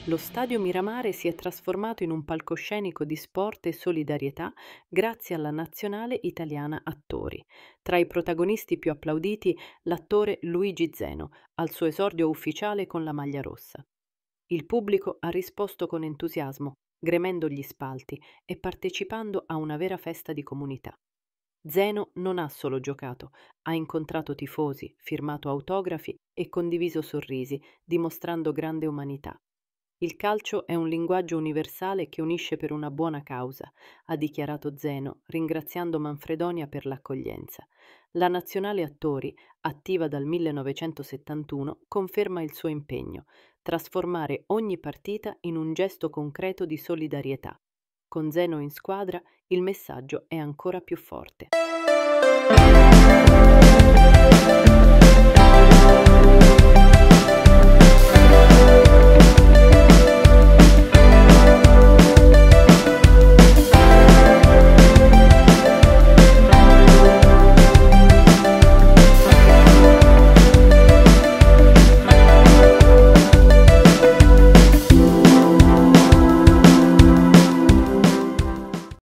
Lo stadio Miramare si è trasformato in un palcoscenico di sport e solidarietà grazie alla nazionale italiana attori. Tra i protagonisti più applauditi l'attore Luigi Zeno, al suo esordio ufficiale con la maglia rossa. Il pubblico ha risposto con entusiasmo, gremendo gli spalti e partecipando a una vera festa di comunità. Zeno non ha solo giocato, ha incontrato tifosi, firmato autografi e condiviso sorrisi, dimostrando grande umanità. Il calcio è un linguaggio universale che unisce per una buona causa, ha dichiarato Zeno, ringraziando Manfredonia per l'accoglienza. La Nazionale Attori, attiva dal 1971, conferma il suo impegno, trasformare ogni partita in un gesto concreto di solidarietà. Con Zeno in squadra, il messaggio è ancora più forte.